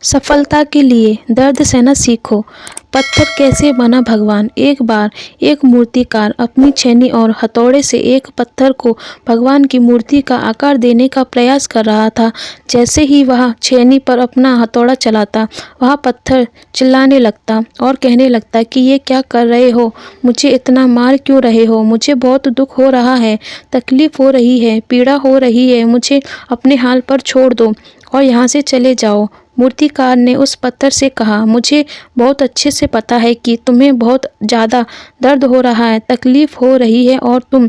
सफलता के लिए दर्द सहना सीखो। पत्थर कैसे बना भगवान। एक बार एक मूर्तिकार अपनी छेनी और हथौड़े से एक पत्थर को भगवान की मूर्ति का आकार देने का प्रयास कर रहा था। जैसे ही वह छेनी पर अपना हथौड़ा चलाता, वह पत्थर चिल्लाने लगता और कहने लगता कि ये क्या कर रहे हो, मुझे इतना मार क्यों रहे हो, मुझे बहुत दुख हो रहा है, तकलीफ हो रही है, पीड़ा हो रही है, मुझे अपने हाल पर छोड़ दो और यहाँ से चले जाओ। मूर्तिकार ने उस पत्थर से कहा, मुझे बहुत अच्छे से पता है कि तुम्हें बहुत ज़्यादा दर्द हो रहा है, तकलीफ़ हो रही है और तुम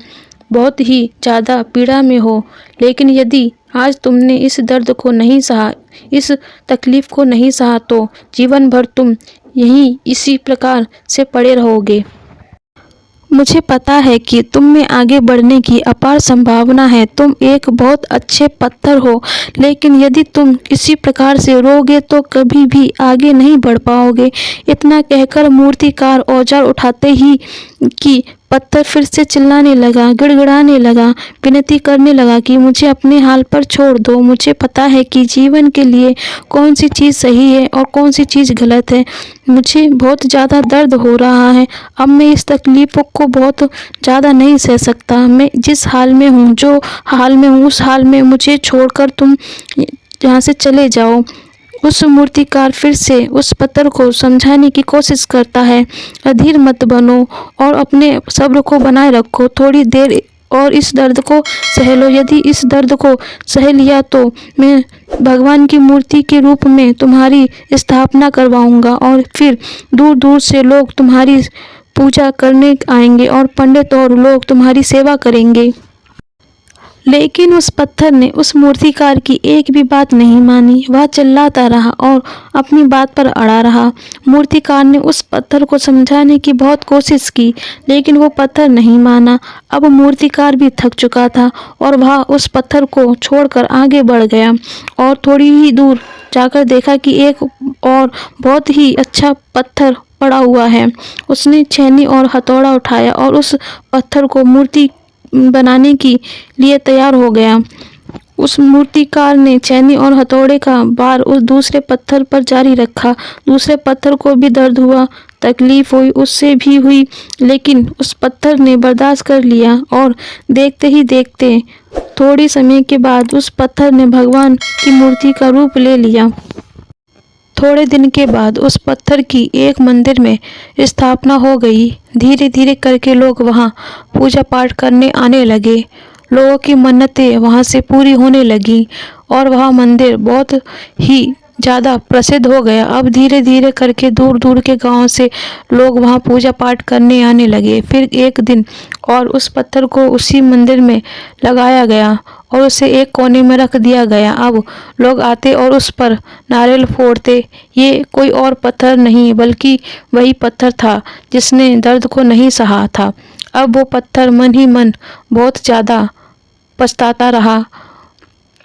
बहुत ही ज़्यादा पीड़ा में हो, लेकिन यदि आज तुमने इस दर्द को नहीं सहा, इस तकलीफ़ को नहीं सहा तो जीवन भर तुम यहीं इसी प्रकार से पड़े रहोगे। मुझे पता है कि तुम में आगे बढ़ने की अपार संभावना है, तुम एक बहुत अच्छे पत्थर हो, लेकिन यदि तुम इसी प्रकार से रोगे तो कभी भी आगे नहीं बढ़ पाओगे। इतना कहकर मूर्तिकार औजार उठाते ही कि पत्थर फिर से चिल्लाने लगा, गिड़गिड़ाने लगा, विनती करने लगा कि मुझे अपने हाल पर छोड़ दो। मुझे पता है कि जीवन के लिए कौन सी चीज़ सही है और कौन सी चीज़ गलत है। मुझे बहुत ज़्यादा दर्द हो रहा है, अब मैं इस तकलीफ़ों को बहुत ज़्यादा नहीं सह सकता। मैं जिस हाल में हूँ, जो हाल में हूँ, उस हाल में मुझे छोड़कर तुम यहाँ से चले जाओ। उस मूर्तिकार फिर से उस पत्थर को समझाने की कोशिश करता है, अधीर मत बनो और अपने सब्र को बनाए रखो, थोड़ी देर और इस दर्द को सह लो। यदि इस दर्द को सह लिया तो मैं भगवान की मूर्ति के रूप में तुम्हारी स्थापना करवाऊंगा और फिर दूर दूर से लोग तुम्हारी पूजा करने आएंगे और पंडित और लोग तुम्हारी सेवा करेंगे। लेकिन उस पत्थर ने उस मूर्तिकार की एक भी बात नहीं मानी। वह चिल्लाता रहा और अपनी बात पर अड़ा रहा। मूर्तिकार ने उस पत्थर को समझाने की बहुत कोशिश की, लेकिन वो पत्थर नहीं माना। अब मूर्तिकार भी थक चुका था और वह उस पत्थर को छोड़कर आगे बढ़ गया और थोड़ी ही दूर जाकर देखा कि एक और बहुत ही अच्छा पत्थर पड़ा हुआ है। उसने छेनी और हथौड़ा उठाया और उस पत्थर को मूर्ति बनाने के लिए तैयार हो गया। उस मूर्तिकार ने छेनी और हथौड़े का बार उस दूसरे पत्थर पर जारी रखा। दूसरे पत्थर को भी दर्द हुआ, तकलीफ हुई, उससे भी हुई, लेकिन उस पत्थर ने बर्दाश्त कर लिया और देखते ही देखते थोड़ी समय के बाद उस पत्थर ने भगवान की मूर्ति का रूप ले लिया। थोड़े दिन के बाद उस पत्थर की एक मंदिर में स्थापना हो गई। धीरे धीरे करके लोग वहाँ पूजा पाठ करने आने लगे। लोगों की मन्नतें वहाँ से पूरी होने लगी और वह मंदिर बहुत ही ज़्यादा प्रसिद्ध हो गया। अब धीरे धीरे करके दूर दूर के गांव से लोग वहाँ पूजा पाठ करने आने लगे। फिर एक दिन और उस पत्थर को उसी मंदिर में लगाया गया और उसे एक कोने में रख दिया गया। अब लोग आते और उस पर नारियल फोड़ते। ये कोई और पत्थर नहीं बल्कि वही पत्थर था जिसने दर्द को नहीं सहा था। अब वो पत्थर मन ही मन बहुत ज़्यादा पछताता रहा,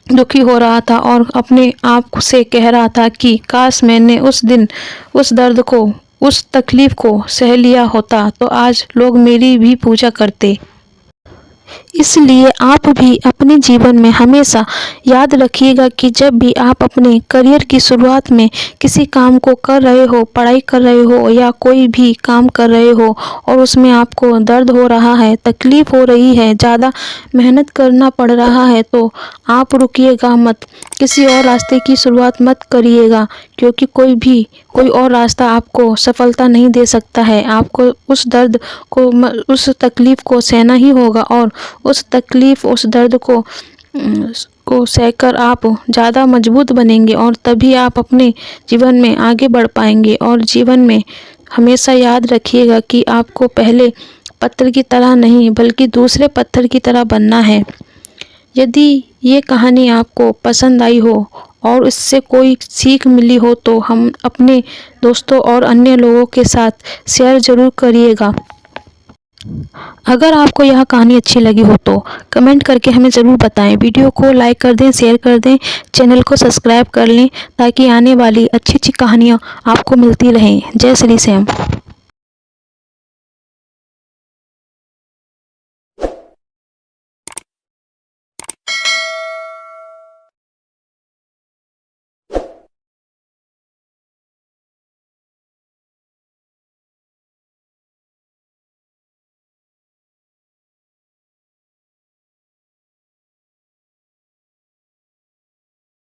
दुखी हो रहा था और अपने आप से कह रहा था कि काश मैंने उस दिन उस दर्द को, उस तकलीफ़ को सह लिया होता तो आज लोग मेरी भी पूजा करते। इसलिए आप भी अपने जीवन में हमेशा याद रखिएगा कि जब भी आप अपने करियर की शुरुआत में किसी काम को कर रहे हो, पढ़ाई कर रहे हो या कोई भी काम कर रहे हो और उसमें आपको दर्द हो रहा है, तकलीफ़ हो रही है, ज़्यादा मेहनत करना पड़ रहा है, तो आप रुकिएगा मत, किसी और रास्ते की शुरुआत मत करिएगा, क्योंकि कोई और रास्ता आपको सफलता नहीं दे सकता है। आपको उस दर्द को, उस तकलीफ़ को सहना ही होगा और उस तकलीफ़, उस दर्द को सहकर आप ज़्यादा मजबूत बनेंगे और तभी आप अपने जीवन में आगे बढ़ पाएंगे। और जीवन में हमेशा याद रखिएगा कि आपको पहले पत्थर की तरह नहीं बल्कि दूसरे पत्थर की तरह बनना है। यदि ये कहानी आपको पसंद आई हो और इससे कोई सीख मिली हो तो हम अपने दोस्तों और अन्य लोगों के साथ शेयर ज़रूर करिएगा। अगर आपको यह कहानी अच्छी लगी हो तो कमेंट करके हमें ज़रूर बताएं। वीडियो को लाइक कर दें, शेयर कर दें, चैनल को सब्सक्राइब कर लें ताकि आने वाली अच्छी अच्छी कहानियाँ आपको मिलती रहें। जय श्री श्याम।